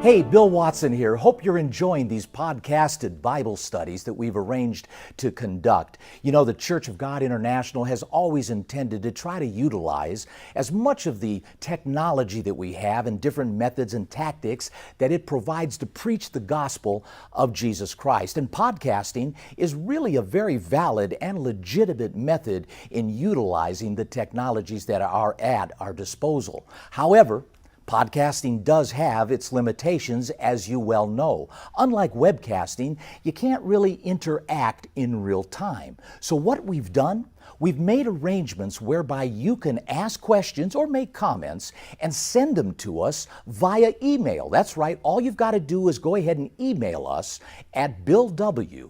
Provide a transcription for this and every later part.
Hey, Bill Watson here. Hope you're enjoying these podcasted Bible studies that we've arranged to conduct. You know, the Church of God International has always intended to try to utilize as much of the technology that we have and different methods and tactics that it provides to preach the gospel of Jesus Christ. And podcasting is really a very valid and legitimate method in utilizing the technologies that are at our disposal. However, podcasting does have its limitations, as you well know. Unlike webcasting, you can't really interact in real time. So what we've done, we've made arrangements whereby you can ask questions or make comments and send them to us via email. That's right, all you've got to do is go ahead and email us at billw@cgi.org,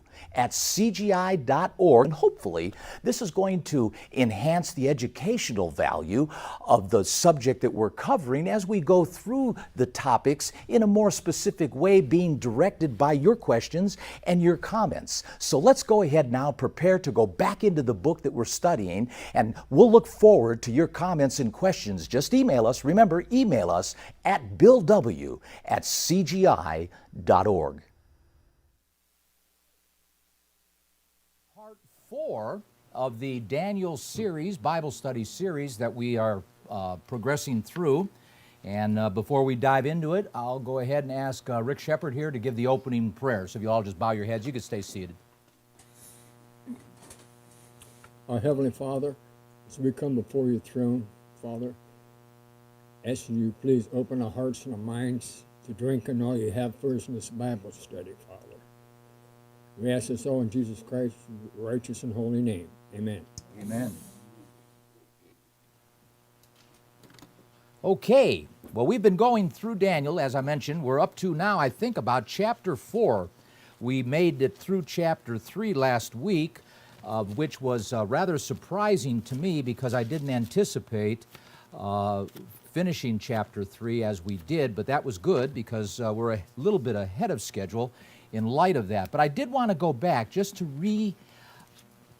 and hopefully this is going to enhance the educational value of the subject that we're covering as we go through the topics in a more specific way, being directed by your questions and your comments. So let's go ahead now, prepare to go back into the book that we're studying, and we'll look forward to your comments and questions. Just email us. Remember, email us at billw@cgi.org. Part 4 of the Daniel series, Bible study series that we are progressing through. And before we dive into it, I'll go ahead and ask Rick Shepard here to give the opening prayer. So if you all just bow your heads, you can stay seated. Our Heavenly Father, as we come before your throne, Father, asking you please open our hearts and our minds to drink in all you have for us in this Bible study, Father. We ask this all in Jesus Christ's righteous and holy name. Amen. Amen. Okay, well, we've been going through Daniel, as I mentioned. We're up to now, I think, about chapter 4. We made it through chapter 3 last week, which was rather surprising to me because I didn't anticipate finishing chapter 3 as we did, but that was good because we're a little bit ahead of schedule in light of that. But I did want to go back just to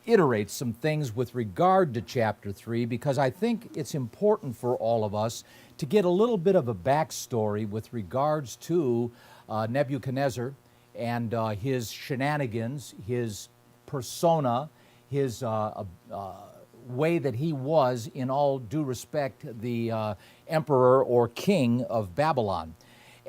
reiterate some things with regard to chapter 3 because I think it's important for all of us to get a little bit of a backstory with regards to Nebuchadnezzar and his shenanigans, his persona, his way that he was, in all due respect, the emperor or king of Babylon.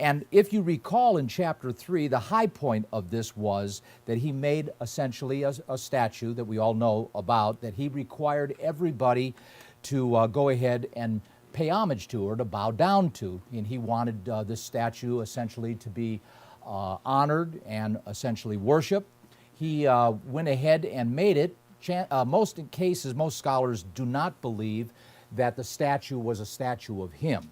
And if you recall in chapter 3, the high point of this was that he made essentially a statue that we all know about, that he required everybody to go ahead and pay homage to or to bow down to. And he wanted this statue essentially to be honored and essentially worshiped. He went ahead and made it. Most cases, most scholars do not believe that the statue was a statue of him.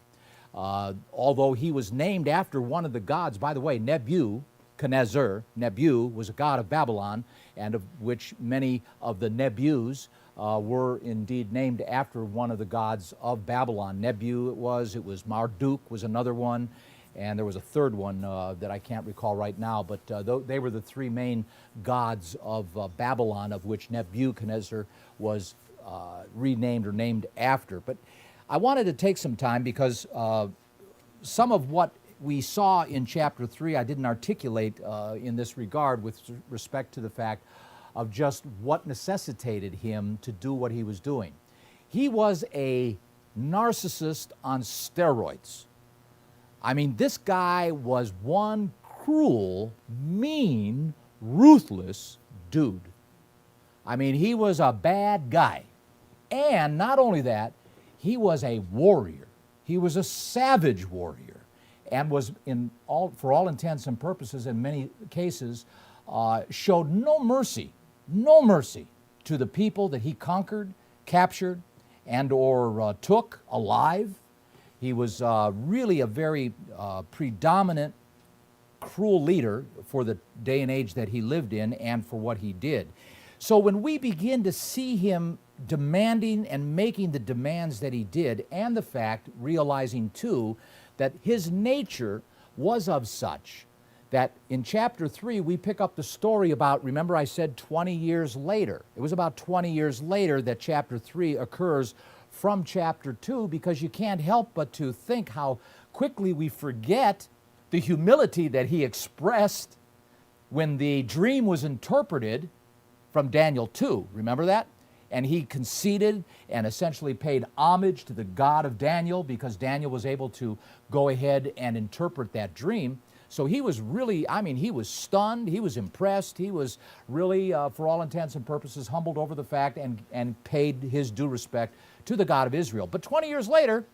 Although he was named after one of the gods, by the way, Nebuchadnezzar. Nebu was a god of Babylon, and of which many of the Nebus were indeed named after one of the gods of Babylon. Nebu it was Marduk was another one, and there was a third one that I can't recall right now, but they were the three main gods of Babylon, of which Nebuchadnezzar was renamed or named after. But I wanted to take some time because some of what we saw in chapter 3 I didn't articulate in this regard with respect to the fact of just what necessitated him to do what he was doing. He was a narcissist on steroids. I mean, this guy was one cruel, mean, ruthless dude. I mean, he was a bad guy. And not only that, he was a warrior. He was a savage warrior and was, for all intents and purposes, in many cases, showed no mercy to the people that he conquered, captured, and or took alive. He was really a very predominant, cruel leader for the day and age that he lived in and for what he did. So when we begin to see him demanding and making the demands that he did, and the fact, realizing too, that his nature was of such that in chapter 3 we pick up the story about, remember I said 20 years later. It was about 20 years later that chapter 3 occurs from chapter 2, because you can't help but to think how quickly we forget the humility that he expressed when the dream was interpreted from Daniel 2. Remember that? And he conceded and essentially paid homage to the God of Daniel because Daniel was able to go ahead and interpret that dream. So he was really, he was stunned, he was impressed, he was really, for all intents and purposes, humbled over the fact and paid his due respect to the God of Israel. But 20 years later,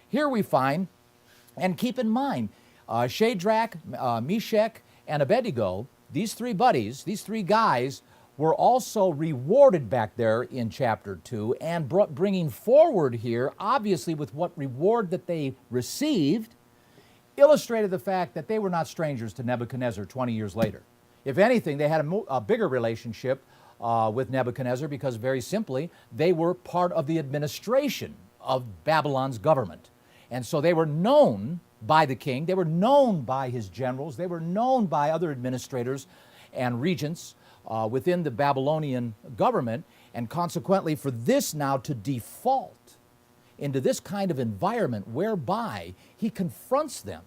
here we find, and keep in mind, Shadrach, Meshach, and Abednego, these three buddies, these three guys, were also rewarded back there in chapter 2 and bringing forward here, obviously with what reward that they received, illustrated the fact that they were not strangers to Nebuchadnezzar 20 years later. If anything, they had a bigger relationship with Nebuchadnezzar because very simply, they were part of the administration of Babylon's government. And so they were known by the king, they were known by his generals, they were known by other administrators and regents within the Babylonian government, and consequently for this now to default into this kind of environment whereby he confronts them.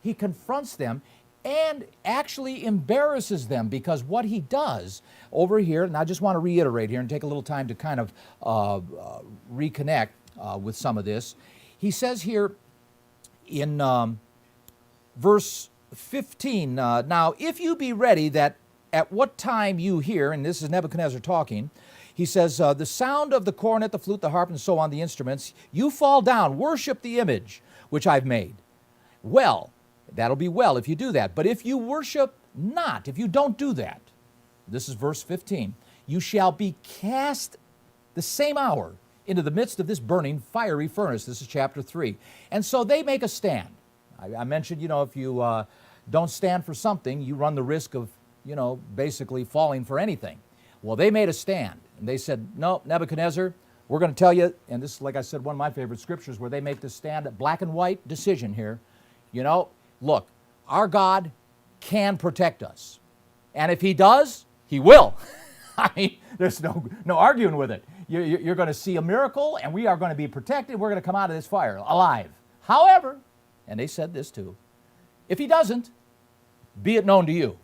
He confronts them and actually embarrasses them because what he does over here, and I just want to reiterate here and take a little time to kind of reconnect with some of this. He says here in verse 15, now if you be ready that at what time you hear, and this is Nebuchadnezzar talking, he says, the sound of the cornet, the flute, the harp, and so on, the instruments, you fall down, worship the image which I've made. Well, that'll be well if you do that. But if you worship not, if you don't do that, this is verse 15, you shall be cast the same hour into the midst of this burning fiery furnace. This is chapter 3. And so they make a stand. I mentioned, if you don't stand for something, you run the risk of, basically falling for anything. Well, they made a stand. And they said, no, Nebuchadnezzar, we're going to tell you, and this is, like I said, one of my favorite scriptures where they make the stand, a black and white decision here. Look, our God can protect us. And if he does, he will. There's no arguing with it. You're going to see a miracle, and we are going to be protected. We're going to come out of this fire alive. However, and they said this too, if he doesn't, be it known to you,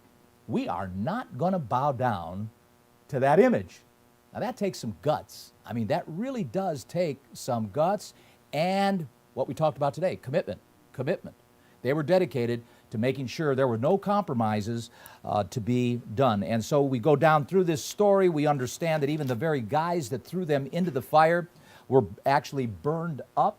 we are not going to bow down to that image. Now that takes some guts. That really does take some guts and what we talked about today, commitment. They were dedicated to making sure there were no compromises to be done. And so we go down through this story, we understand that even the very guys that threw them into the fire were actually burned up.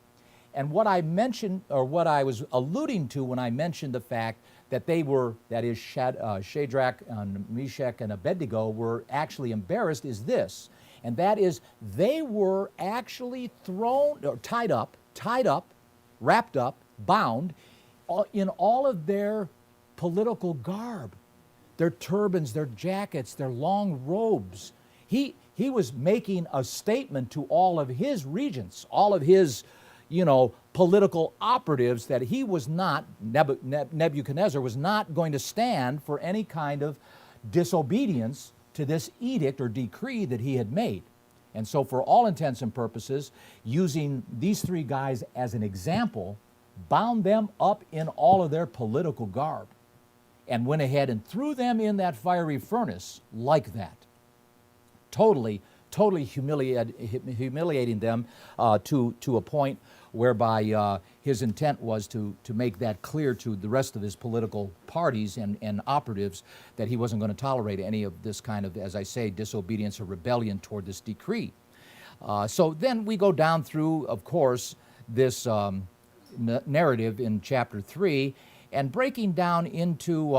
And what I mentioned, or what I was alluding to when I mentioned the fact that they were, that is Shadrach and Meshach and Abednego were actually embarrassed is this, and that is they were actually thrown, or tied up, wrapped up, bound in all of their political garb, their turbans, their jackets, their long robes. He was making a statement to all of his regents, all of his political operatives that he was not, Nebuchadnezzar was not going to stand for any kind of disobedience to this edict or decree that he had made. And so for all intents and purposes, using these three guys as an example, bound them up in all of their political garb and went ahead and threw them in that fiery furnace like that. Totally humiliating them to a point whereby his intent was to make that clear to the rest of his political parties and operatives that he wasn't going to tolerate any of this kind of, as I say, disobedience or rebellion toward this decree. So then we go down through, of course, this narrative in chapter 3, and breaking down into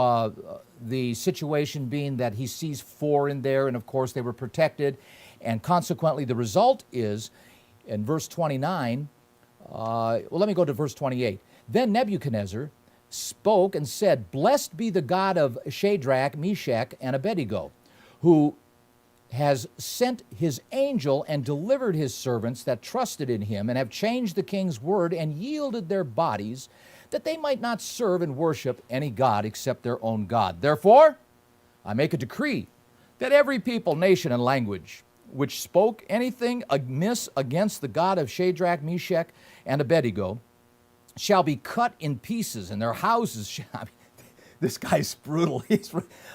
the situation being that he sees 4 in there, and of course they were protected, and consequently the result is, in verse 29, let me go to verse 28. Then Nebuchadnezzar spoke and said, "Blessed be the God of Shadrach, Meshach, and Abednego, who has sent his angel and delivered his servants that trusted in him and have changed the king's word and yielded their bodies that they might not serve and worship any god except their own God. Therefore, I make a decree that every people, nation, and language which spoke anything amiss against the God of Shadrach, Meshach, and Abednego shall be cut in pieces, and their houses shall... I mean, this guy's brutal.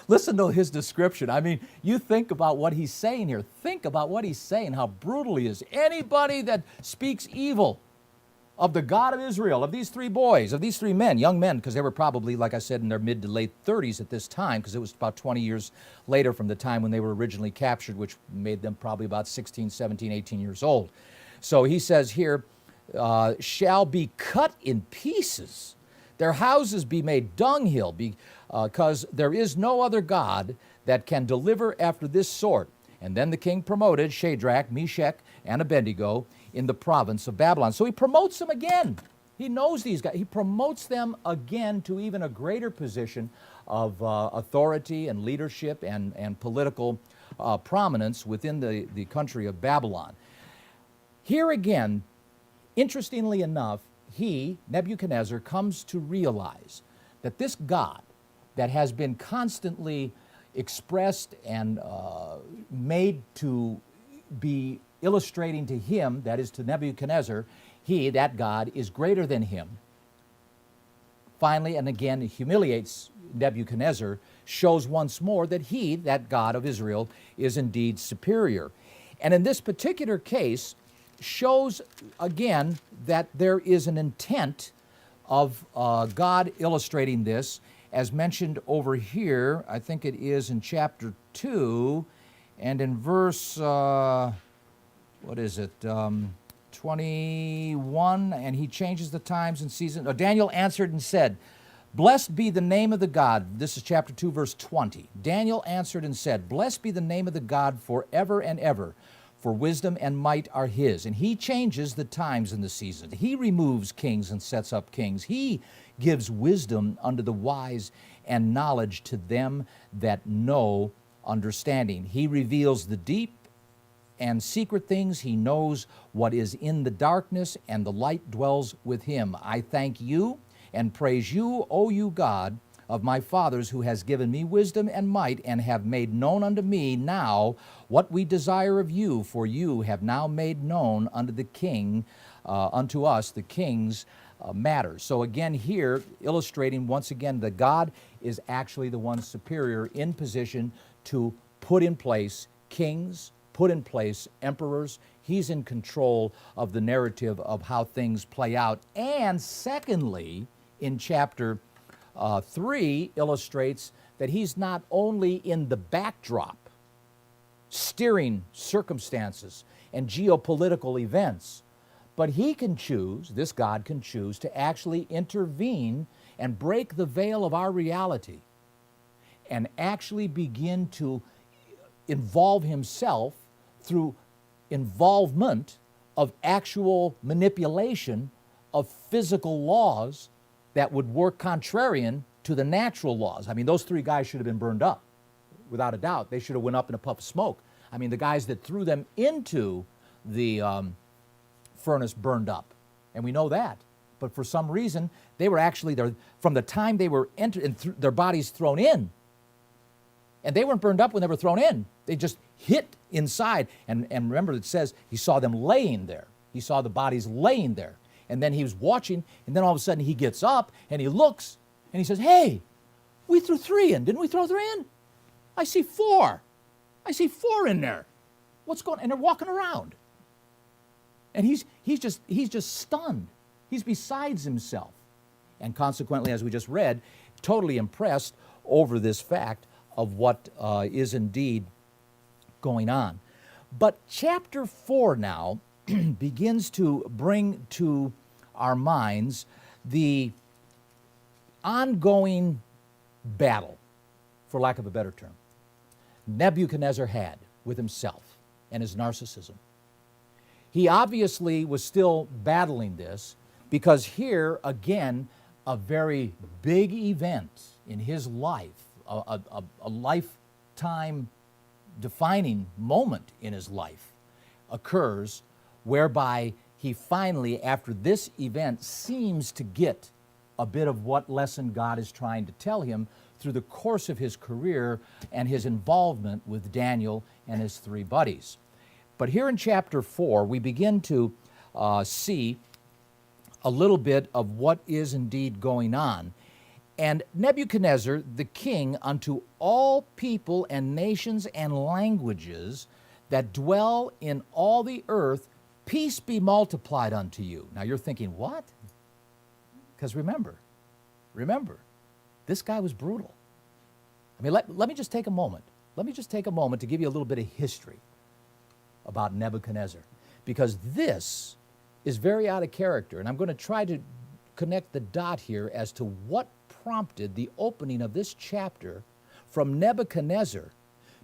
Listen to his description. I mean, you think about what he's saying here. Think about what he's saying, how brutal he is. Anybody that speaks evil of the God of Israel, of these three boys, of these three men, young men, because they were probably, like I said, in their mid to late 30s at this time, because it was about 20 years later from the time when they were originally captured, which made them probably about 16, 17, 18 years old. So he says here, shall be cut in pieces. Their houses be made dunghill, because there is no other God that can deliver after this sort. And then the king promoted Shadrach, Meshach, and Abednego in the province of Babylon. So he promotes them again. He knows these guys. He promotes them again to even a greater position of authority and leadership and political prominence within the country of Babylon. Here again, interestingly enough, Nebuchadnezzar, comes to realize that this God that has been constantly expressed and made to be illustrating to him, that is to Nebuchadnezzar, that God, is greater than him. Finally, and again, humiliates Nebuchadnezzar, shows once more that that God of Israel, is indeed superior. And in this particular case, shows again that there is an intent of God illustrating this, as mentioned over here. I think it is in chapter 2 and in verse, 21, and he changes the times and seasons. Daniel answered and said, blessed be the name of the God. This is chapter 2, verse 20. Daniel answered and said, blessed be the name of the God forever and ever, for wisdom and might are his. And he changes the times and the seasons. He removes kings and sets up kings. He gives wisdom unto the wise and knowledge to them that know understanding. He reveals the deep and secret things. He knows what is in the darkness, and the light dwells with him. I thank you and praise you, O you God of my fathers, who has given me wisdom and might, and have made known unto me now what we desire of you, for you have now made known unto the king, unto us, the king's matters. So again here, illustrating once again that God is actually the one superior in position to put in place kings, put in place emperors. He's in control of the narrative of how things play out. And secondly, in chapter 3 illustrates that he's not only in the backdrop, steering circumstances and geopolitical events, but he can choose, this God can choose, to actually intervene and break the veil of our reality and actually begin to involve himself through involvement of actual manipulation of physical laws that would work contrarian to the natural laws. I mean, those three guys should have been burned up, without a doubt. They should have went up in a puff of smoke. I mean, the guys that threw them into the furnace burned up, and we know that. But for some reason, they were actually there from the time they were entered and their bodies thrown in. And they weren't burned up when they were thrown in. They just hit inside. And remember, it says he saw them laying there. He saw the bodies laying there. And then he was watching, and then all of a sudden he gets up and he looks and he says, hey, we threw 3 in. Didn't we throw 3 in? I see 4. I see 4 in there. What's going on? And they're walking around. And he's just stunned. He's besides himself. And consequently, as we just read, totally impressed over this fact of what is indeed going on. But chapter 4 now begins to bring to our minds the ongoing battle, for lack of a better term, Nebuchadnezzar had with himself and his narcissism. He obviously was still battling this, because here, again, a very big event in his life, a lifetime defining moment in his life occurs, whereby he finally, after this event, seems to get a bit of what lesson God is trying to tell him through the course of his career and his involvement with Daniel and his 3 buddies. But here in chapter 4, we begin to see a little bit of what is indeed going on. And Nebuchadnezzar, the king, unto all people and nations and languages that dwell in all the earth, peace be multiplied unto you. Now you're thinking, what? Because remember, this guy was brutal. I mean, let me just take a moment. Let me just take a moment to give you a little bit of history about Nebuchadnezzar, because this is very out of character, and I'm going to try to connect the dot here as to what prompted the opening of this chapter from Nebuchadnezzar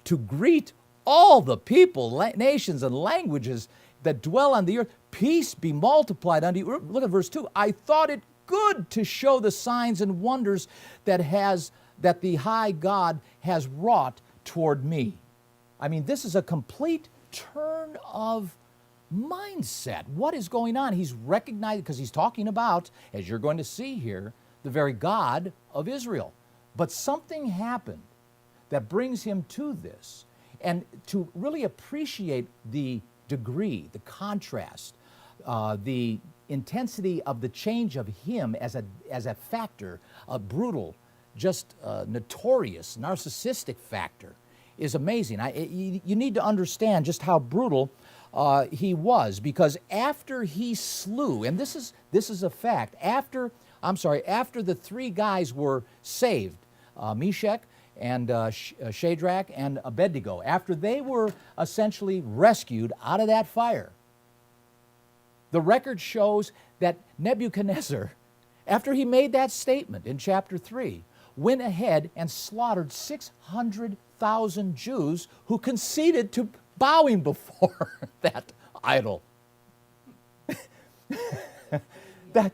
to greet all the people, nations, and languages that dwell on the earth. Peace be multiplied unto you. Look at verse 2. I thought it good to show the signs and wonders that the high God has wrought toward me. I mean, this is a complete turn of mindset. What is going on? He's recognized, because he's talking about, as you're going to see here, the very God of Israel. But something happened that brings him to this. And to really appreciate the degree, the contrast, the intensity of the change of him as a factor, a brutal, just notorious, narcissistic factor, is amazing. You need to understand just how brutal he was, because after he slew, and this is a fact, after the three guys were saved, Meshach and Shadrach and Abednego, after they were essentially rescued out of that fire, the record shows that Nebuchadnezzar, after he made that statement in chapter 3, went ahead and slaughtered 600,000 Jews who conceded to bowing before that idol.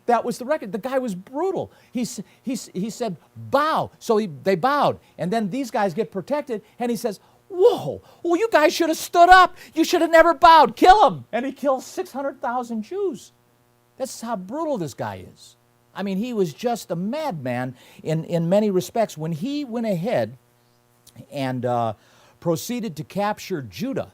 That was the record. The guy was brutal. He said, bow. So they bowed. And then these guys get protected, and he says, whoa, well, you guys should have stood up. You should have never bowed. Kill him. And he kills 600,000 Jews. That's how brutal this guy is. I mean, he was just a madman in many respects. When he went ahead and proceeded to capture Judah,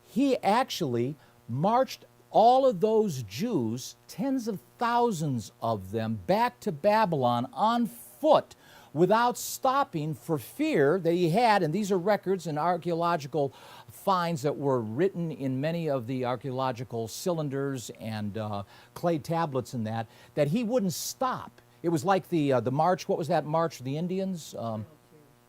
he actually marched all of those Jews, tens of thousands of them, back to Babylon on foot without stopping for fear that he had, and these are records and archaeological finds that were written in many of the archaeological cylinders and clay tablets and that he wouldn't stop. It was like the march, what was that march of the Indians?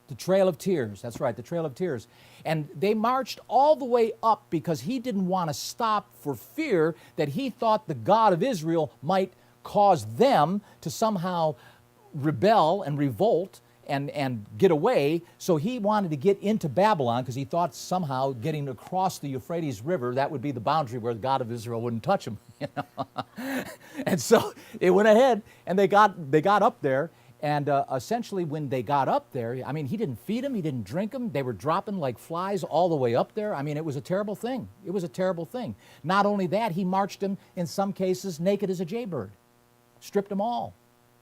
The Trail of Tears, that's right, the Trail of Tears. And they marched all the way up because he didn't want to stop for fear that he thought the God of Israel might cause them to somehow rebel and revolt and get away. So he wanted to get into Babylon because he thought somehow getting across the Euphrates River, that would be the boundary where the God of Israel wouldn't touch him. You know? And so it went ahead and they got up there. And essentially when they got up there, I mean, he didn't feed them, he didn't drink them. They were dropping like flies all the way up there. I mean, it was a terrible thing. It was a terrible thing. Not only that, he marched them, in some cases, naked as a jaybird. Stripped them all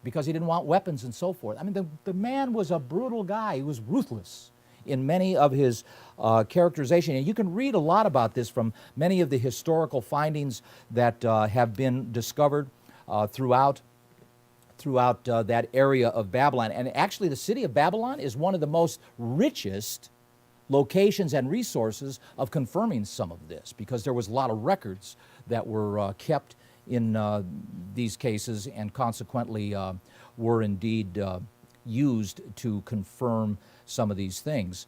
because he didn't want weapons and so forth. I mean, the man was a brutal guy. He was ruthless in many of his characterization. And you can read a lot about this from many of the historical findings that have been discovered throughout that area of Babylon. And actually the city of Babylon is one of the most richest locations and resources of confirming some of this, because there was a lot of records that were kept in these cases and consequently were indeed used to confirm some of these things.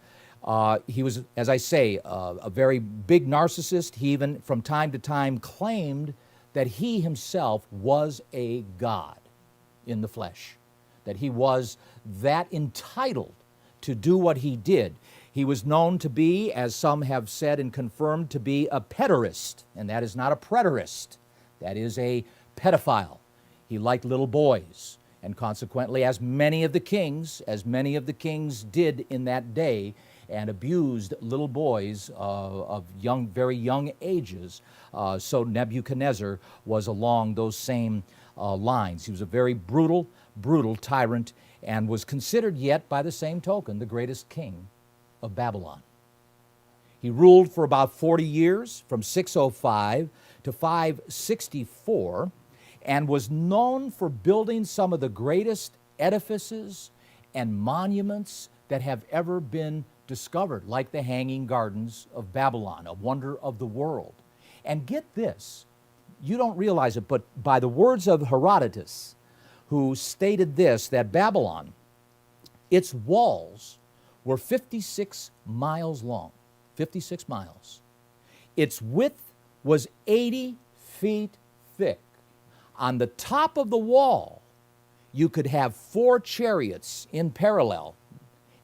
He was, as I say, a very big narcissist. He even from time to time claimed that he himself was a god in the flesh, that he was that entitled to do what he did. He was known to be, as some have said and confirmed, to be a pederast, and that is not a preterist. That is a pedophile. He liked little boys, and consequently, as many of the kings did in that day, and abused little boys of very young ages, so Nebuchadnezzar was along those same lines. He was a very brutal tyrant and was considered yet, by the same token, the greatest king of Babylon. He ruled for about 40 years, from 605 to 564, and was known for building some of the greatest edifices and monuments that have ever been discovered, like the Hanging Gardens of Babylon, a wonder of the world. And get this, you don't realize it, but by the words of Herodotus, who stated this, that Babylon, its walls were 56 miles long, 56 miles. Its width was 80 feet thick. On the top of the wall, you could have 4 chariots in parallel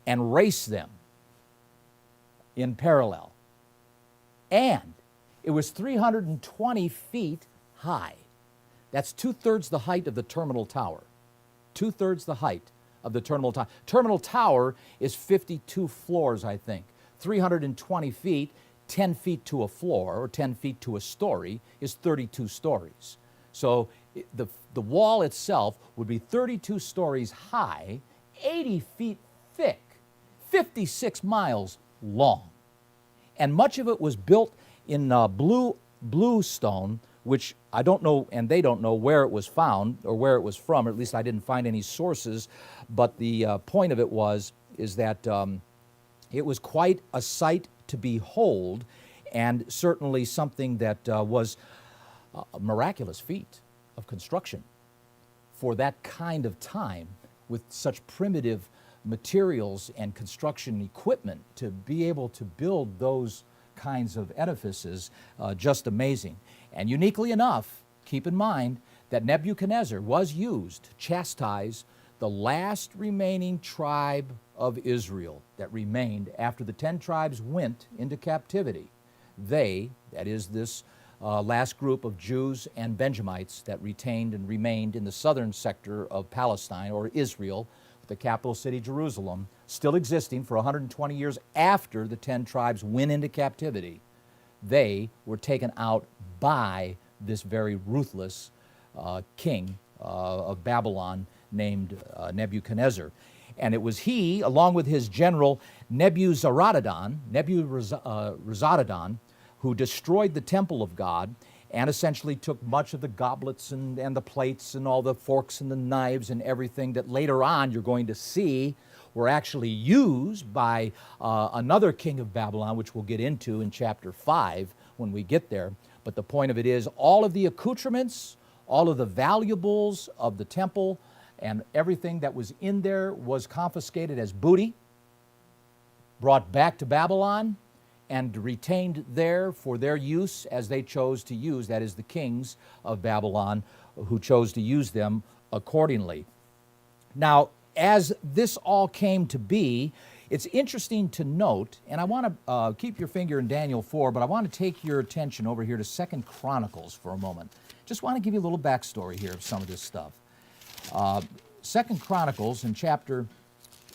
and race them in parallel. And it was 320 feet high. That's 2/3 the height of the Terminal Tower. 2/3 the height of the Terminal Tower. Terminal Tower is 52 floors, I think. 320 feet, 10 feet to a floor, or 10 feet to a story, is 32 stories. So the wall itself would be 32 stories high, 80 feet thick, 56 miles long. And much of it was built in blue stone, which I don't know, and they don't know where it was found or where it was from, or at least I didn't find any sources, but the point of it is that it was quite a sight to behold, and certainly something that was a miraculous feat of construction for that kind of time, with such primitive materials and construction equipment. To be able to build those kinds of edifices, just amazing. And uniquely enough, keep in mind that Nebuchadnezzar was used to chastise the last remaining tribe of Israel that remained after the 10 tribes went into captivity. They, that is this last group of Jews and Benjamites that retained and remained in the southern sector of Palestine, or Israel, the capital city Jerusalem, still existing for 120 years after the 10 tribes went into captivity. They were taken out by this very ruthless king of Babylon named Nebuchadnezzar. And it was he, along with his general Nebuzaradan, who destroyed the temple of God and essentially took much of the goblets and the plates and all the forks and the knives and everything that later on you're going to see were actually used by another king of Babylon, which we'll get into in chapter 5 when we get there. But the point of it is, all of the accoutrements, all of the valuables of the temple, and everything that was in there was confiscated as booty, brought back to Babylon, and retained there for their use as they chose to use. That is, the kings of Babylon who chose to use them accordingly. Now, as this all came to be, it's interesting to note, and I want to keep your finger in Daniel 4, but I want to take your attention over here to 2 Chronicles for a moment. Just want to give you a little backstory here of some of this stuff. 2 Chronicles in chapter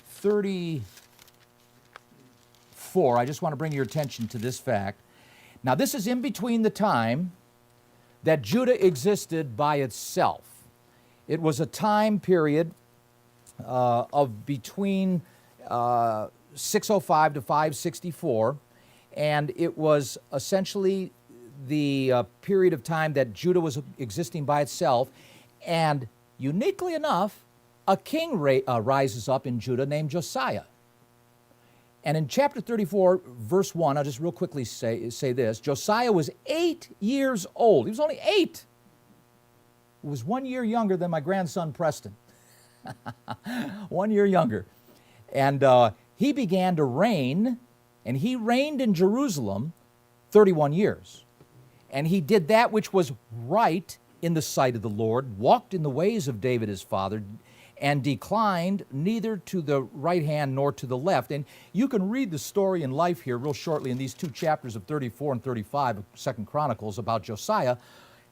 34, I just want to bring your attention to this fact. Now, this is in between the time that Judah existed by itself. It was a time period of between 605 to 564, and it was essentially the period of time that Judah was existing by itself. And uniquely enough, a king rises up in Judah named Josiah. And in chapter 34, verse 1, I'll just real quickly say this. Josiah was 8 years old. He was only 8. He was 1 year younger than my grandson Preston. 1 year younger. And he began to reign, and he reigned in Jerusalem 31 years. And he did that which was right in the sight of the Lord, walked in the ways of David his father, and declined neither to the right hand nor to the left. And you can read the story in life here real shortly in these 2 chapters of 34 and 35 of 2 Chronicles about Josiah,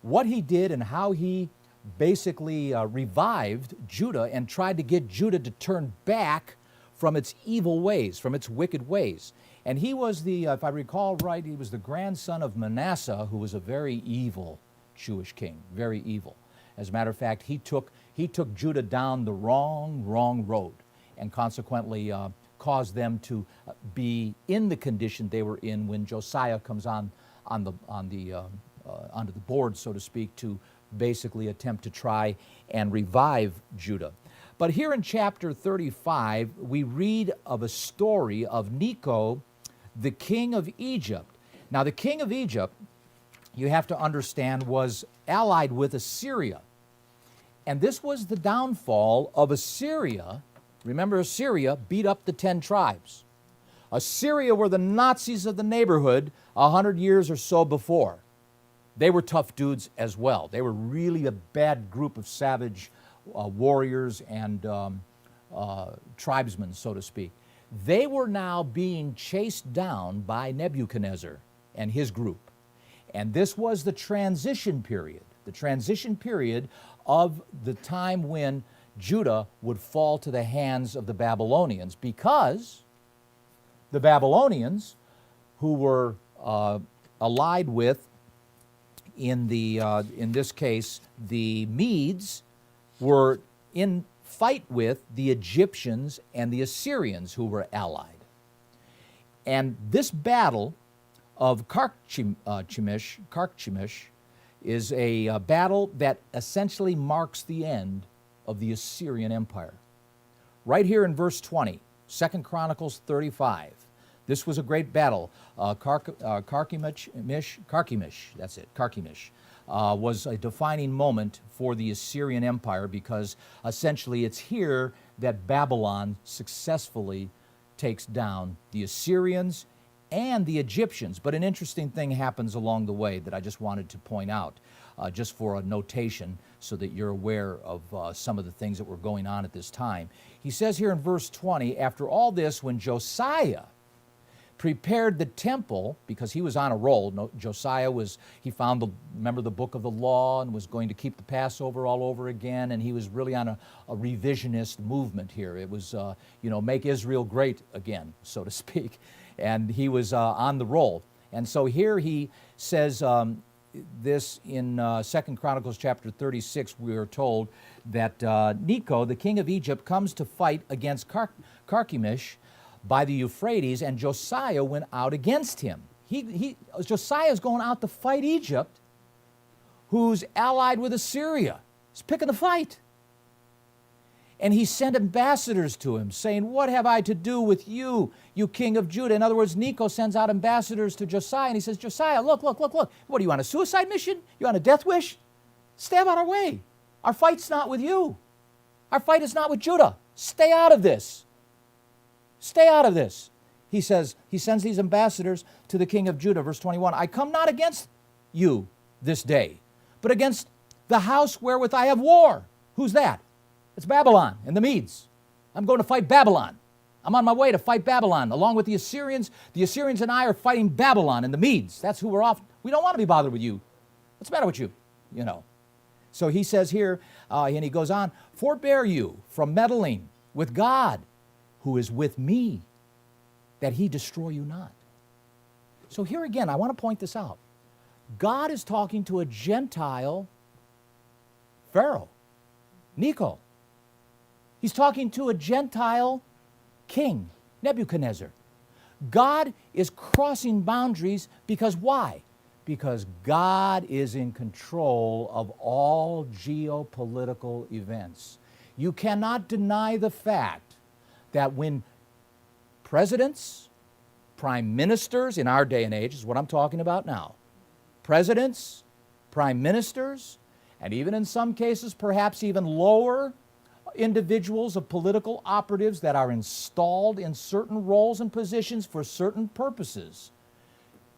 what he did and how he basically revived Judah and tried to get Judah to turn back from its evil ways, from its wicked ways. And he was the, if I recall right, he was the grandson of Manasseh, who was a very evil Jewish king, very evil. As a matter of fact, he took Judah down the wrong road, and consequently caused them to be in the condition they were in when Josiah comes onto the board, so to speak, to basically attempt to try and revive Judah. But here in chapter 35, we read of a story of Necho, the king of Egypt. Now, the king of Egypt, you have to understand, was allied with Assyria. And this was the downfall of Assyria. Remember, Assyria beat up the 10 tribes. Assyria were the Nazis of the neighborhood 100 years or so before. They were tough dudes as well. They were really a bad group of savage warriors and tribesmen, so to speak. They were now being chased down by Nebuchadnezzar and his group. And this was the transition period of the time when Judah would fall to the hands of the Babylonians, because the Babylonians, who were allied with, in this case, the Medes, were in fight with the Egyptians and the Assyrians, who were allied. And this battle of Carchemish is a battle that essentially marks the end of the Assyrian Empire. Right here in verse 20, 2 Chronicles 35. This was a great battle. Carchemish was a defining moment for the Assyrian Empire, because essentially it's here that Babylon successfully takes down the Assyrians and the Egyptians. But an interesting thing happens along the way that I just wanted to point out, just for a notation, so that you're aware of some of the things that were going on at this time. He says here in verse 20, after all this, when Josiah prepared the temple, because he was on a roll. Josiah he found remember the book of the law, and was going to keep the Passover all over again, and he was really on a revisionist movement here. It was, make Israel great again, so to speak. And he was on the roll. And so here he says this in 2 Chronicles chapter 36, we are told that Necho, the king of Egypt, comes to fight against Carchemish by the Euphrates, and Josiah went out against him. Josiah is going out to fight Egypt, who's allied with Assyria. He's picking a fight. And he sent ambassadors to him, saying, "What have I to do with you, you king of Judah?" In other words, Necho sends out ambassadors to Josiah, and he says, "Josiah, look. What, are you on a suicide mission? You on a death wish? Stay out of our way. Our fight's not with you. Our fight is not with Judah. Stay out of this. Stay out of this." He says, he sends these ambassadors to the king of Judah. Verse 21, "I come not against you this day, but against the house wherewith I have war." Who's that? It's Babylon and the Medes. I'm going to fight Babylon. I'm on my way to fight Babylon along with the Assyrians. The Assyrians and I are fighting Babylon and the Medes. That's who we're off. We don't want to be bothered with you. What's the matter with you? So he says here, and he goes on, "Forbear you from meddling with God, who is with me, that he destroy you not." So here again, I want to point this out. God is talking to a Gentile Pharaoh, Necho. He's talking to a Gentile king, Nebuchadnezzar. God is crossing boundaries because why? Because God is in control of all geopolitical events. You cannot deny the fact that when presidents, prime ministers, in our day and age is what I'm talking about now, presidents, prime ministers, and even in some cases perhaps even lower individuals of political operatives that are installed in certain roles and positions for certain purposes,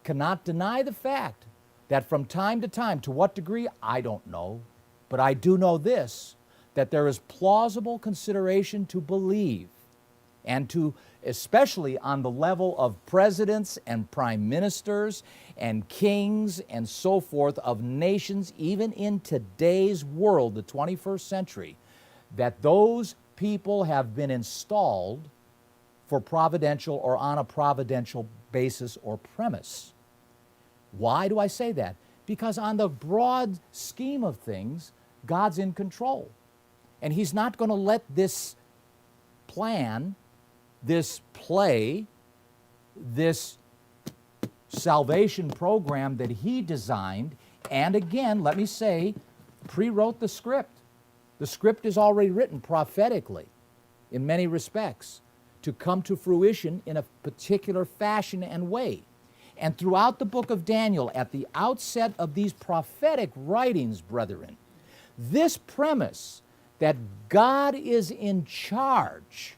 cannot deny the fact that from time to time, to what degree, I don't know, but I do know this, that there is plausible consideration to believe, and to, especially on the level of presidents and prime ministers and kings and so forth of nations, even in today's world, the 21st century, that those people have been installed for providential or on a providential basis or premise. Why do I say that? Because on the broad scheme of things, God's in control. And he's not going to let this plan, this play, this salvation program that he designed, and again, let me say, pre-wrote the script. The script is already written prophetically in many respects to come to fruition in a particular fashion and way. And throughout the book of Daniel, at the outset of these prophetic writings, brethren, this premise that God is in charge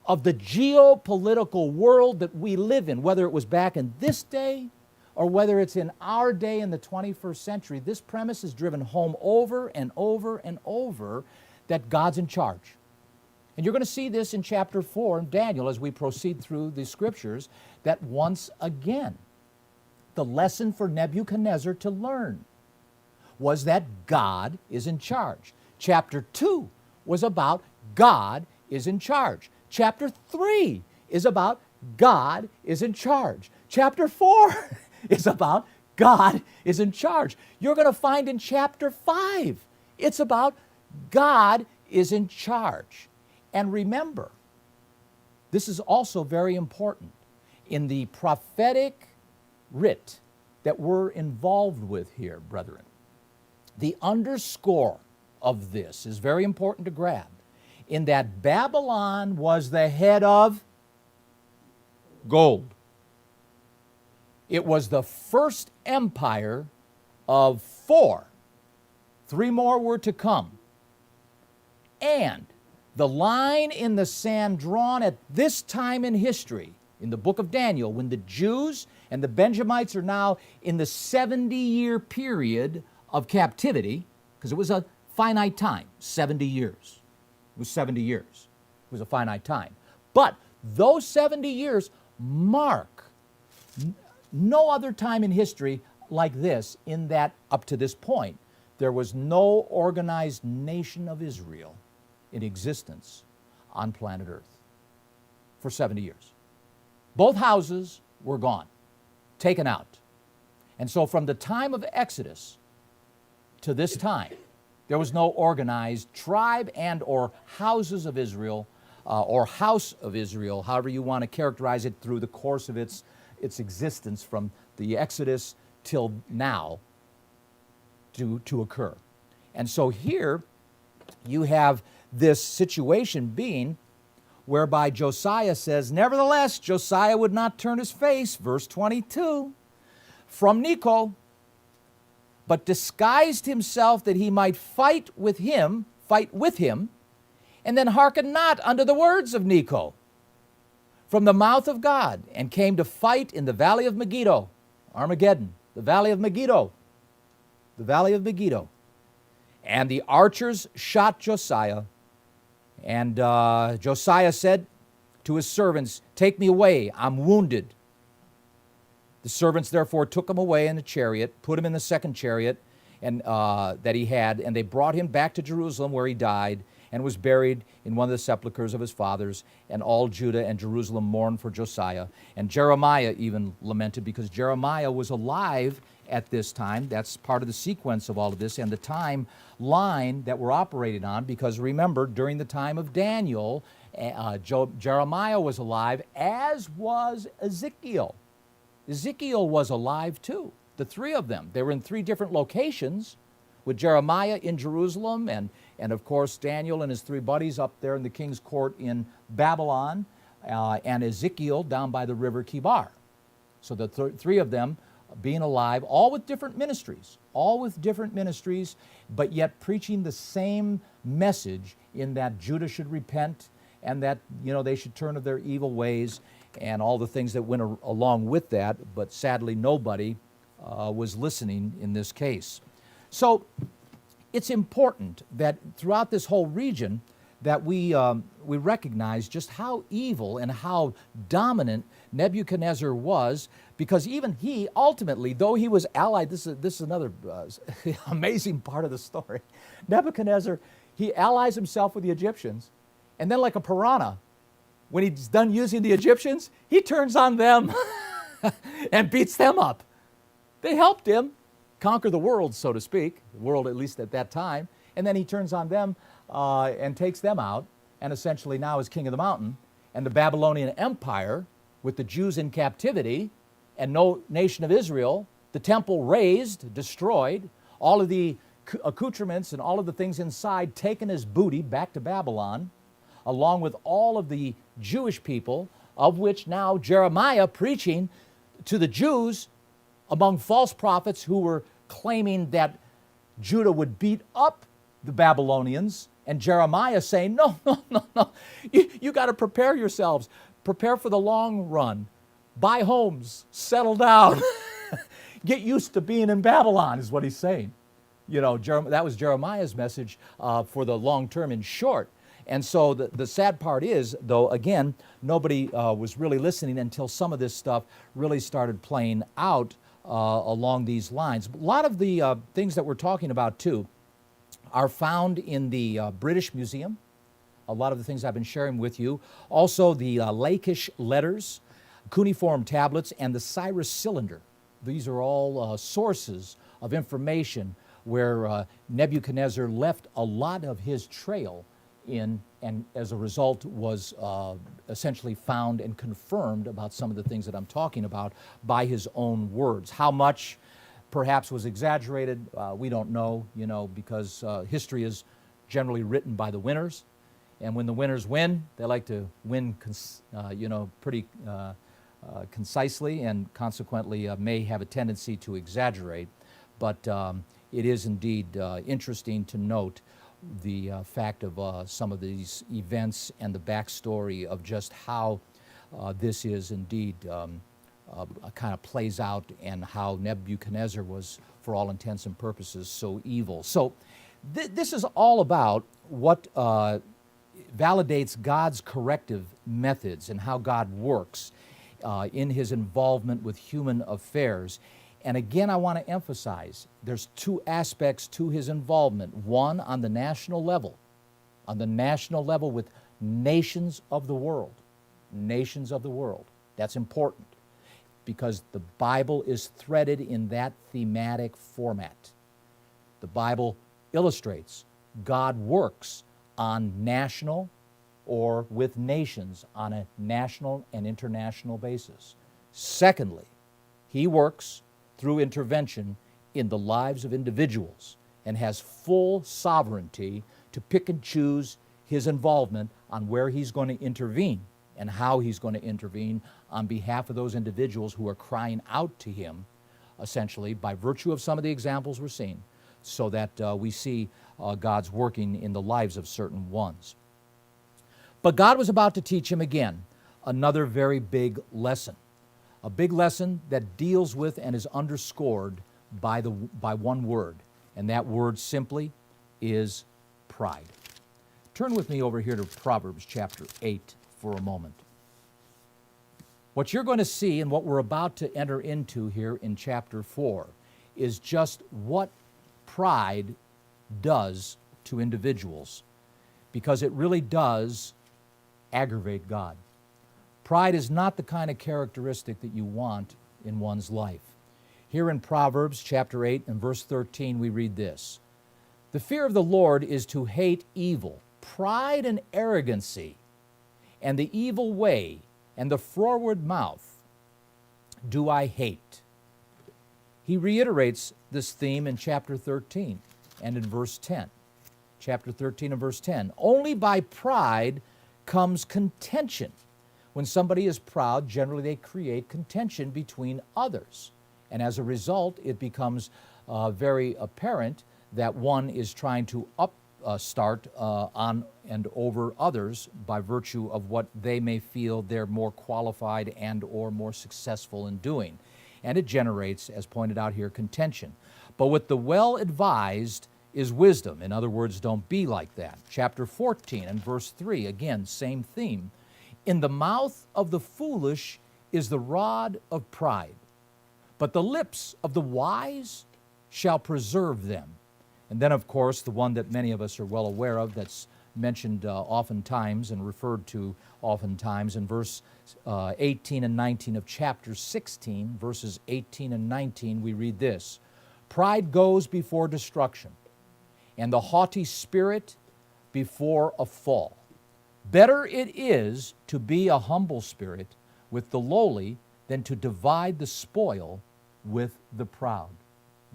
of the geopolitical world that we live in, whether it was back in this day or whether it's in our day in the 21st century, this premise is driven home over and over and over that God's in charge. And you're going to see this in chapter 4 of Daniel as we proceed through the scriptures, that once again, the lesson for Nebuchadnezzar to learn was that God is in charge. Chapter 2 was about God is in charge. Chapter 3 is about God is in charge. Chapter 4 is about God is in charge. You're going to find in chapter 5, it's about God is in charge. And remember, this is also very important. In the prophetic writ that we're involved with here, brethren, the underscore of this is very important to grab, in that Babylon was the head of gold. It was the first empire of 4. 3 more were to come. And the line in the sand drawn at this time in history, in the book of Daniel, when the Jews and the Benjamites are now in the 70-year period of captivity, because it was a finite time, 70 years. It was 70 years. It was a finite time. But those 70 years mark no other time in history like this, in that up to this point, there was no organized nation of Israel in existence on planet Earth for 70 years. Both houses were gone, taken out. And so from the time of Exodus to this time, there was no organized tribe and or houses of Israel, or house of Israel, however you want to characterize it, through the course of its existence from the Exodus till now to occur. And so here you have this situation being whereby Josiah says, nevertheless, Josiah would not turn his face, verse 22, from Necho, but disguised himself that he might fight with him, and then hearken not unto the words of Necho from the mouth of God, and came to fight in the valley of Megiddo, Armageddon, the valley of Megiddo, the valley of Megiddo. And the archers shot Josiah, and Josiah said to his servants, take me away, I'm wounded. The servants therefore took him away in the chariot, put him in the second chariot and that he had, and they brought him back to Jerusalem, where he died and was buried in one of the sepulchres of his fathers. And all Judah and Jerusalem mourned for Josiah. And Jeremiah even lamented, because Jeremiah was alive at this time. That's part of the sequence of all of this and the timeline that we're operating on, because remember, during the time of Daniel, Jeremiah was alive, as was Ezekiel. Ezekiel was alive too, the 3 of them. They were in 3 different locations, with Jeremiah in Jerusalem, and of course Daniel and his 3 buddies up there in the king's court in Babylon, and Ezekiel down by the river Kibar. So the 3 of them being alive, all with different ministries, but yet preaching the same message, in that Judah should repent, and that they should turn of their evil ways, and all the things that went along with that. But sadly, nobody was listening in this case. So it's important that throughout this whole region that we recognize just how evil and how dominant Nebuchadnezzar was, because even he ultimately, though he was allied, this is another amazing part of the story. Nebuchadnezzar, he allies himself with the Egyptians, and then like a piranha, when he's done using the Egyptians, he turns on them and beats them up. They helped him conquer the world, so to speak, the world at least at that time, and then he turns on them and takes them out, and essentially now is king of the mountain. And the Babylonian Empire, with the Jews in captivity and no nation of Israel, the temple razed, destroyed, all of the accoutrements and all of the things inside, taken as booty back to Babylon, along with all of the Jewish people, of which now Jeremiah preaching to the Jews among false prophets who were claiming that Judah would beat up the Babylonians, and Jeremiah saying, no, no, no, no, you got to prepare yourselves. Prepare for the long run. Buy homes, settle down, get used to being in Babylon, is what he's saying. You know, that was Jeremiah's message for the long term in short. And so the sad part is, though, again, nobody was really listening until some of this stuff really started playing out along these lines. A lot of the things that we're talking about, too, are found in the British Museum. A lot of the things I've been sharing with you. Also, the Lachish letters, cuneiform tablets, and the Cyrus cylinder. These are all sources of information where Nebuchadnezzar left a lot of his trail in, and as a result was essentially found and confirmed about some of the things that I'm talking about by his own words. How much perhaps was exaggerated, we don't know, you know, because history is generally written by the winners. And when the winners win, they like to win, pretty concisely, and consequently may have a tendency to exaggerate. But it is indeed interesting to note the fact of some of these events and the backstory of just how this is indeed kind of plays out, and how Nebuchadnezzar was, for all intents and purposes, so evil. So this is all about what validates God's corrective methods and how God works in his involvement with human affairs. And again, I want to emphasize, there's two aspects to his involvement. One, on the national level with nations of the world. Nations of the world. That's important, because the Bible is threaded in that thematic format. The Bible illustrates God works on national or with nations on a national and international basis. Secondly, he works through intervention in the lives of individuals and has full sovereignty to pick and choose his involvement on where he's going to intervene and how he's going to intervene on behalf of those individuals who are crying out to him, essentially, by virtue of some of the examples we're seeing, so that we see God's working in the lives of certain ones. But God was about to teach him again another very big lesson, a big lesson that deals with and is underscored by one word, and that word simply is pride. Turn with me over here to Proverbs chapter 8 for a moment. What you're going to see and what we're about to enter into here in chapter 4 is just what pride does to individuals, because it really does aggravate God. Pride is not the kind of characteristic that you want in one's life. Here in Proverbs chapter 8 and verse 13 we read this: "The fear of the Lord is to hate evil, pride and arrogancy, and the evil way and the froward mouth do I hate." He reiterates this theme in chapter 13 and in verse 10. Chapter 13 and verse 10. "Only by pride comes contention." When somebody is proud, generally they create contention between others. And as a result, it becomes very apparent that one is trying to start on and over others by virtue of what they may feel they're more qualified and or more successful in doing. And it generates, as pointed out here, contention. But with the well-advised is wisdom. In other words, don't be like that. Chapter 14 and verse 3, again, same theme. "In the mouth of the foolish is the rod of pride, but the lips of the wise shall preserve them." And then, of course, the one that many of us are well aware of, that's mentioned oftentimes and referred to oftentimes in verse 18 and 19 of chapter 16, verses 18 and 19, we read this: "Pride goes before destruction, and the haughty spirit before a fall. Better it is to be a humble spirit with the lowly than to divide the spoil with the proud."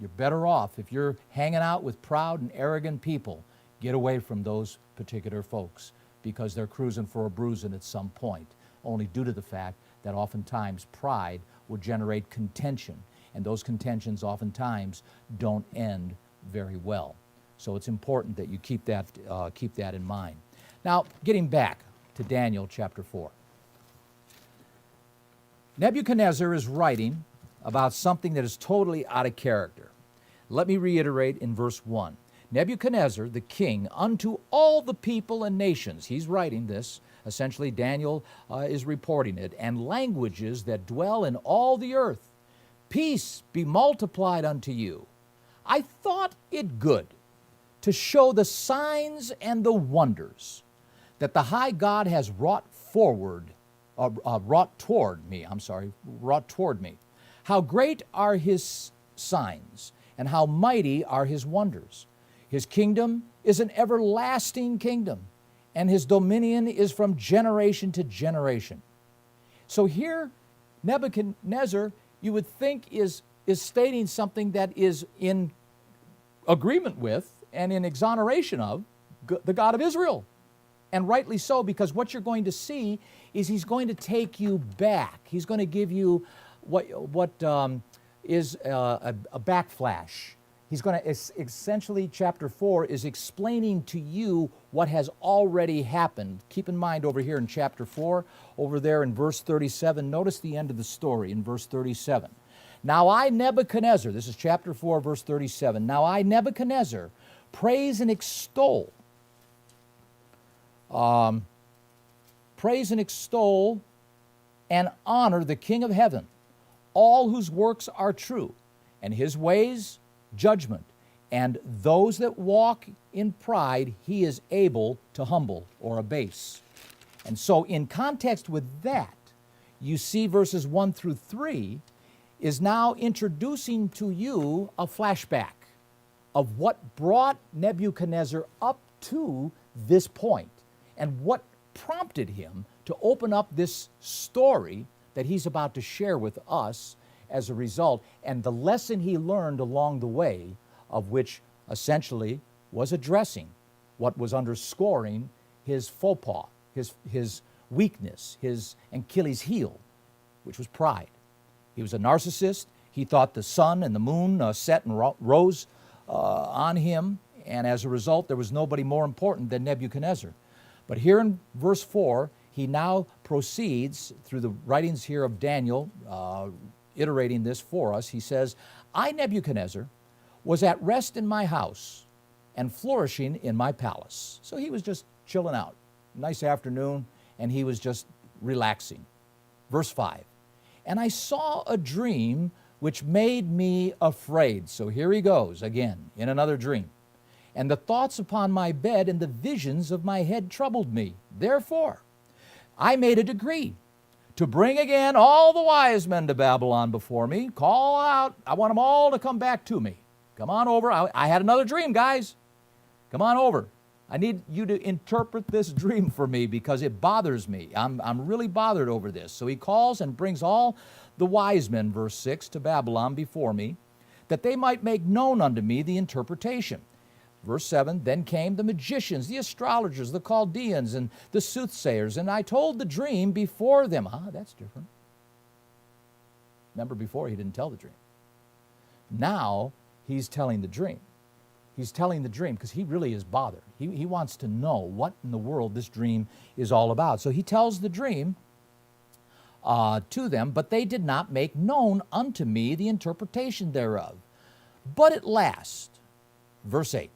You're better off if you're hanging out with proud and arrogant people. Get away from those particular folks because they're cruising for a bruising at some point, only due to the fact that oftentimes pride will generate contention, and those contentions oftentimes don't end very well. So it's important that you keep that in mind. Now, getting back to Daniel chapter 4. Nebuchadnezzar is writing about something that is totally out of character. Let me reiterate in verse 1. Nebuchadnezzar, the king, unto all the people and nations. He's writing this. Essentially, Daniel is reporting it. And languages that dwell in all the earth. Peace be multiplied unto you. I thought it good to show the signs and the wonders that the high God has wrought toward me. How great are his signs, and how mighty are his wonders. His kingdom is an everlasting kingdom, and his dominion is from generation to generation. So here, Nebuchadnezzar, you would think, is stating something that is in agreement with and in exoneration of the God of Israel. And rightly so, because what you're going to see is he's going to take you back. He's going to give you what is a backflash. He's going to essentially, chapter 4 is explaining to you what has already happened. Keep in mind over here in chapter 4, over there in verse 37, notice the end of the story in verse 37. Now I, Nebuchadnezzar, this is chapter 4, verse 37. Now I, Nebuchadnezzar, praise and extol and honor the King of heaven, all whose works are true, and his ways judgment, and those that walk in pride he is able to humble or abase. And so in context with that, you see verses 1 through 3 is now introducing to you a flashback of what brought Nebuchadnezzar up to this point and what prompted him to open up this story that he's about to share with us as a result, and the lesson he learned along the way, of which essentially was addressing what was underscoring his faux pas, his weakness, his Achilles heel, which was pride. He was a narcissist. He thought the sun and the moon set and rose on him, and as a result, there was nobody more important than Nebuchadnezzar. But here in verse 4, he now proceeds through the writings here of Daniel, iterating this for us. He says, I, Nebuchadnezzar, was at rest in my house and flourishing in my palace. So he was just chilling out. Nice afternoon, and he was just relaxing. Verse 5, and I saw a dream which made me afraid. So here he goes again in another dream. And the thoughts upon my bed and the visions of my head troubled me. Therefore, I made a decree to bring again all the wise men to Babylon before me. Call out. I want them all to come back to me. Come on over. I had another dream, guys. Come on over. I need you to interpret this dream for me because it bothers me. I'm really bothered over this. So he calls and brings all the wise men, verse 6, to Babylon before me, that they might make known unto me the interpretation. Verse 7, then came the magicians, the astrologers, the Chaldeans, and the soothsayers, and I told the dream before them. That's different. Remember, before he didn't tell the dream. Now he's telling the dream. He's telling the dream because he really is bothered. He wants to know what in the world this dream is all about. So he tells the dream to them, but they did not make known unto me the interpretation thereof. But at last, verse 8,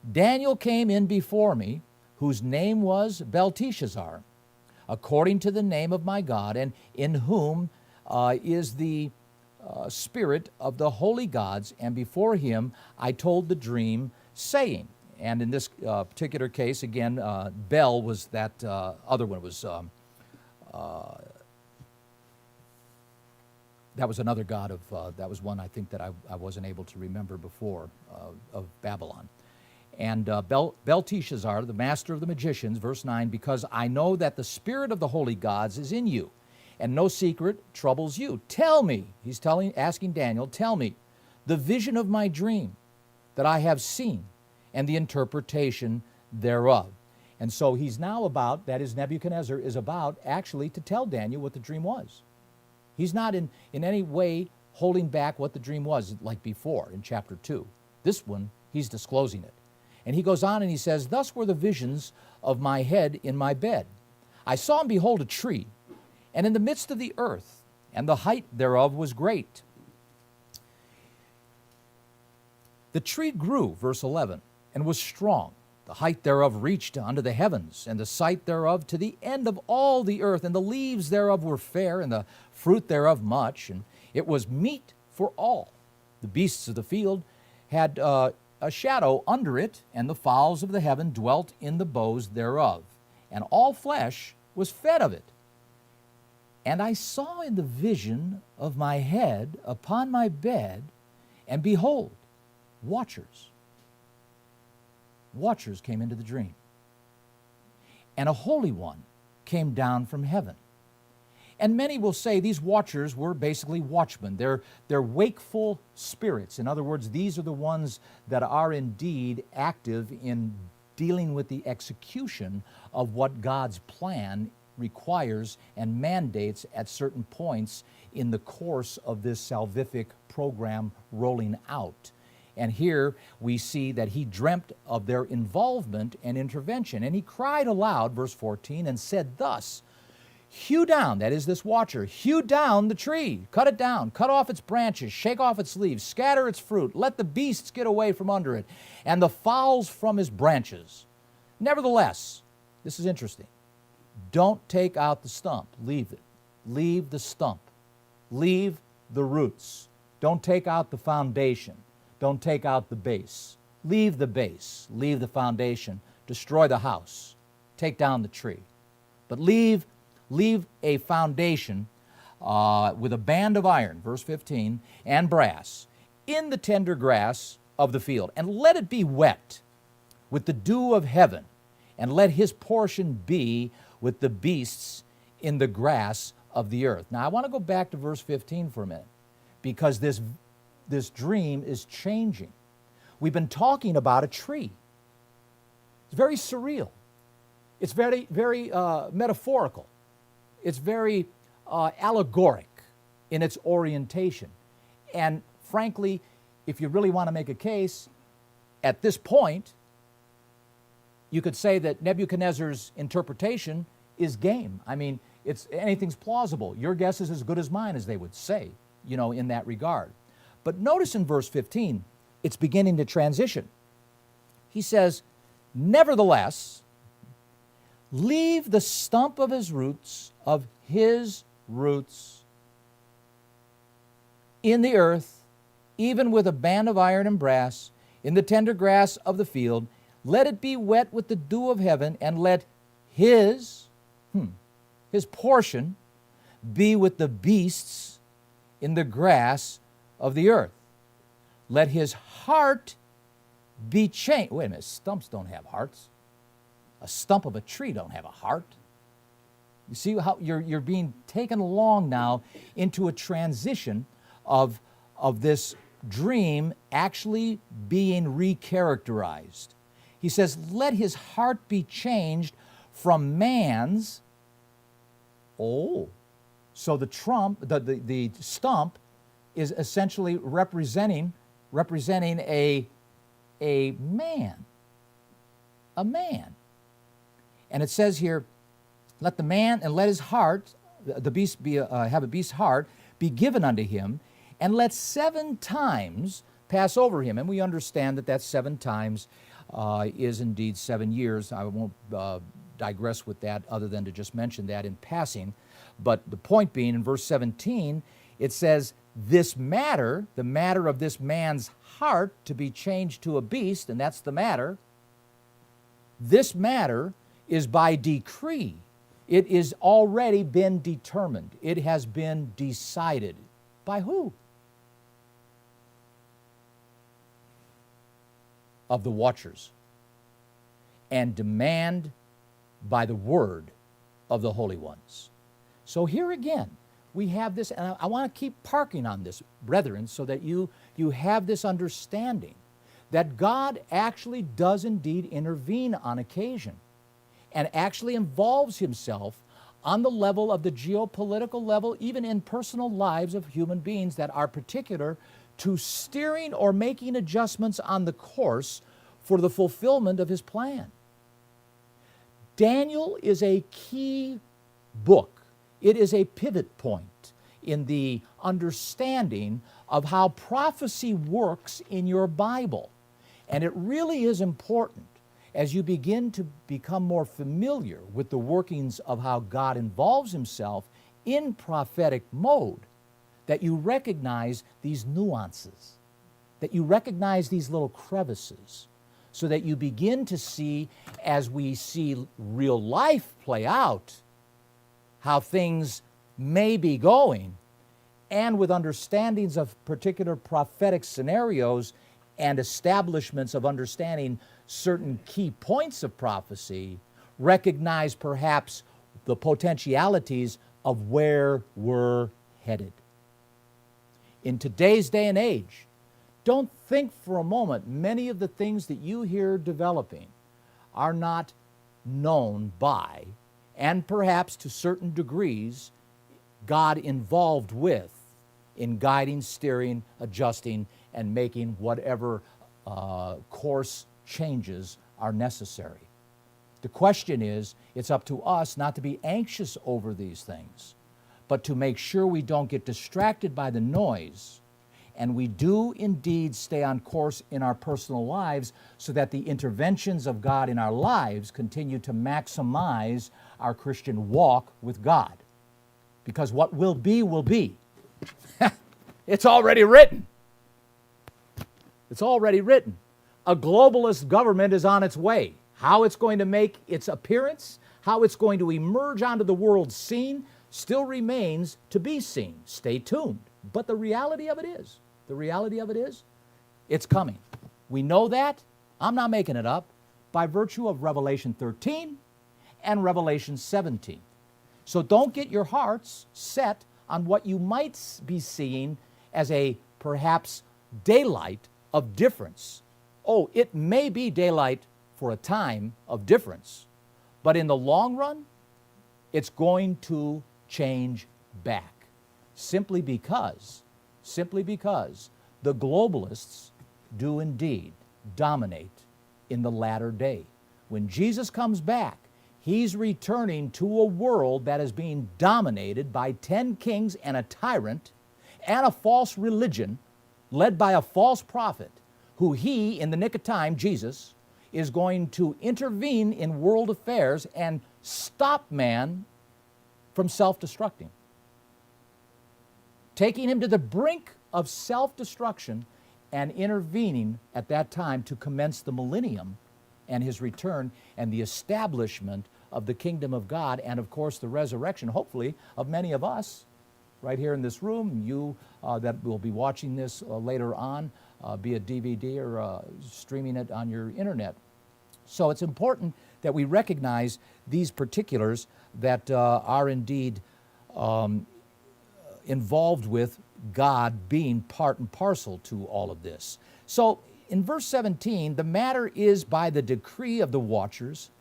Daniel came in before me, whose name was Belteshazzar, according to the name of my God, and in whom is the spirit of the holy gods, and before him I told the dream, saying, and in this particular case, again, Bel was that other one. Was that was another god of, that was one I think that I wasn't able to remember before, of Babylon. And Belteshazzar, the master of the magicians, verse 9, because I know that the spirit of the holy gods is in you, and no secret troubles you. Tell me, he's asking Daniel, tell me the vision of my dream that I have seen, and the interpretation thereof. And so he's now about, that is, Nebuchadnezzar is about actually to tell Daniel what the dream was. He's not in any way holding back what the dream was like before in chapter 2. This one, he's disclosing it. And he goes on and he says, thus were the visions of my head in my bed. I saw and behold a tree, and in the midst of the earth, and the height thereof was great. The tree grew, verse 11, and was strong. The height thereof reached unto the heavens, and the sight thereof to the end of all the earth. And the leaves thereof were fair, and the fruit thereof much, and it was meat for all. The beasts of the field had a shadow under it, and the fowls of the heaven dwelt in the boughs thereof. And all flesh was fed of it. And I saw in the vision of my head upon my bed, and behold, watchers. Watchers came into the dream. And a holy one came down from heaven. And many will say these watchers were basically watchmen. They're wakeful spirits. In other words, these are the ones that are indeed active in dealing with the execution of what God's plan requires and mandates at certain points in the course of this salvific program rolling out. And here we see that he dreamt of their involvement and intervention. And he cried aloud, verse 14, and said thus, hew down, that is this watcher, hew down the tree, cut it down, cut off its branches, shake off its leaves, scatter its fruit, let the beasts get away from under it, and the fowls from his branches. Nevertheless, this is interesting, don't take out the stump, leave it. Leave the stump. Leave the roots. Don't take out the foundation. Don't take out the base. Leave the base. Leave the foundation. Destroy the house. Take down the tree. But leave a foundation with a band of iron, verse 15, and brass, in the tender grass of the field. And let it be wet with the dew of heaven, and let his portion be with the beasts in the grass of the earth. Now I want to go back to verse 15 for a minute, because this dream is changing. We've been talking about a tree. It's very surreal. It's very, very metaphorical. It's very allegoric in its orientation. And frankly, if you really want to make a case, at this point, you could say that Nebuchadnezzar's interpretation is game. I mean, anything's plausible. Your guess is as good as mine, as they would say, in that regard. But notice in verse 15, it's beginning to transition. He says, nevertheless, leave the stump of his roots, in the earth, even with a band of iron and brass, in the tender grass of the field. Let it be wet with the dew of heaven, and let his portion be with the beasts in the grass of the earth. Let his heart be changed. Wait a minute, stumps don't have hearts. A stump of a tree don't have a heart. You see how you're being taken along now into a transition of this dream actually being recharacterized. He says, let his heart be changed from man's. Oh, so the stump is essentially representing a man. A man. And it says here, let the man and let his heart, the beast have a beast's heart, be given unto him, and let 7 times pass over him. And we understand that 7 times is indeed 7 years. I won't digress with that other than to just mention that in passing. But the point being, in verse 17, it says, this matter, the matter of this man's heart to be changed to a beast, and that's the matter, this matter is by decree. It is already been determined. It has been decided. By who? Of the watchers. And demand by the word of the holy ones. So here again, we have this, and I want to keep parking on this, brethren, so that you have this understanding that God actually does indeed intervene on occasion and actually involves himself on the level of the geopolitical level, even in personal lives of human beings that are particular to steering or making adjustments on the course for the fulfillment of his plan. Daniel is a key book. It is a pivot point in the understanding of how prophecy works in your Bible. And it really is important as you begin to become more familiar with the workings of how God involves himself in prophetic mode, that you recognize these nuances, that you recognize these little crevices, so that you begin to see, as we see real life play out, how things may be going, and with understandings of particular prophetic scenarios and establishments of understanding certain key points of prophecy, recognize perhaps the potentialities of where we're headed. In today's day and age, don't think for a moment many of the things that you hear developing are not known by, and perhaps to certain degrees, God involved with in guiding, steering, adjusting, and making whatever course changes are necessary. The question is, it's up to us not to be anxious over these things, but to make sure we don't get distracted by the noise, and we do indeed stay on course in our personal lives so that the interventions of God in our lives continue to maximize our Christian walk with God. Because what will be, will be. It's already written. It's already written. A globalist government is on its way. How it's going to make its appearance, how it's going to emerge onto the world scene, still remains to be seen. Stay tuned. But the reality of it is, it's coming. We know that. I'm not making it up. By virtue of Revelation 13 and Revelation 17. So don't get your hearts set on what you might be seeing as a perhaps daylight of difference. Oh, it may be daylight for a time of difference, but in the long run, it's going to change back. Simply because the globalists do indeed dominate in the latter day. When Jesus comes back, he's returning to a world that is being dominated by 10 kings and a tyrant and a false religion led by a false prophet who he, in the nick of time, Jesus, is going to intervene in world affairs and stop man from self-destructing, taking him to the brink of self-destruction and intervening at that time to commence the millennium and his return and the establishment of the kingdom of God, and of course the resurrection, hopefully, of many of us right here in this room, you that will be watching this later on, be it DVD or streaming it on your internet. So it's important that we recognize these particulars that are indeed involved with God being part and parcel to all of this. So in verse 17, the matter is by the decree of the watchers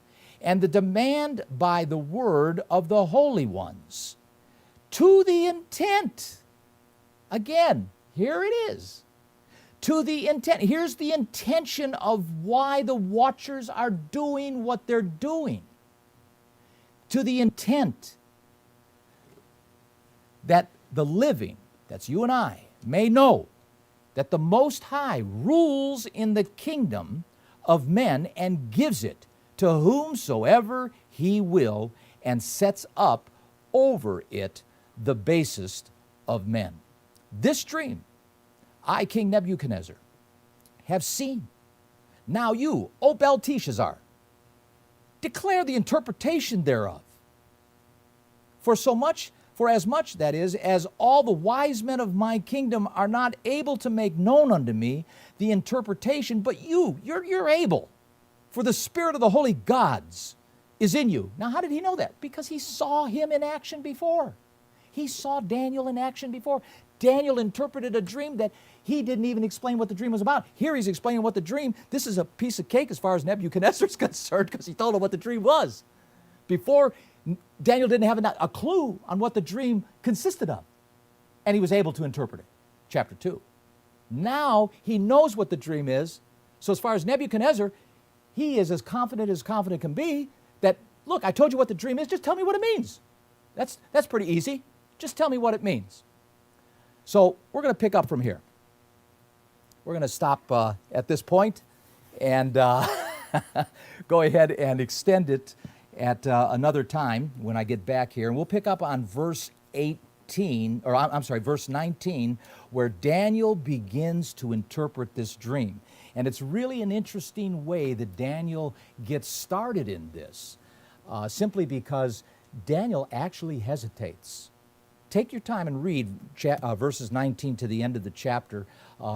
and the demand by the word of the holy ones, to the intent, again, here it is, to the intent, here's the intention of why the watchers are doing what they're doing, to the intent that the living, that's you and I, may know that the Most High rules in the kingdom of men and gives it to whomsoever he will, and sets up over it the basest of men. This dream I, King Nebuchadnezzar, have seen. Now you, O Belteshazzar, declare the interpretation thereof. For as much, that is, as all the wise men of my kingdom are not able to make known unto me the interpretation, but you're able. For the spirit of the holy gods is in you. Now, how did he know that? Because he saw him in action before. He saw Daniel in action before. Daniel interpreted a dream that he didn't even explain what the dream was about. Here he's explaining what the dream, this is a piece of cake as far as Nebuchadnezzar is concerned because he told him what the dream was. Before, Daniel didn't have a clue on what the dream consisted of. And he was able to interpret it. Chapter 2. Now he knows what the dream is. So as far as Nebuchadnezzar, he is as confident can be that, look, I told you what the dream is, just tell me what it means. That's pretty easy. Just tell me what it means. So we're going to pick up from here. We're going to stop at this point and go ahead and extend it at another time when I get back here. And we'll pick up on verse 18, or I'm sorry, verse 19, where Daniel begins to interpret this dream. And it's really an interesting way that Daniel gets started in this, simply because Daniel actually hesitates. Take your time and read verses 19 to the end of the chapter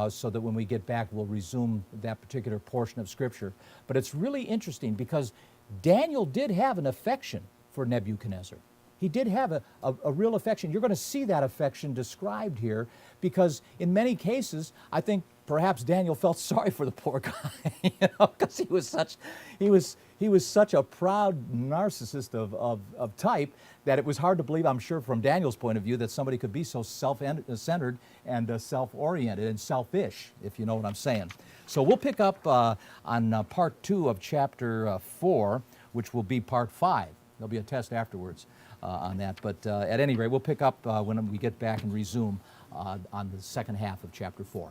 so that when we get back we'll resume that particular portion of Scripture. But it's really interesting because Daniel did have an affection for Nebuchadnezzar. He did have a real affection. You're going to see that affection described here because in many cases I think perhaps Daniel felt sorry for the poor guy, because he was such a proud narcissist of type that it was hard to believe, I'm sure, from Daniel's point of view, that somebody could be so self-centered and self-oriented and selfish, if you know what I'm saying. So we'll pick up on part 2 of chapter 4, which will be part 5. There'll be a test afterwards on that. But at any rate, we'll pick up when we get back and resume on the second half of chapter 4.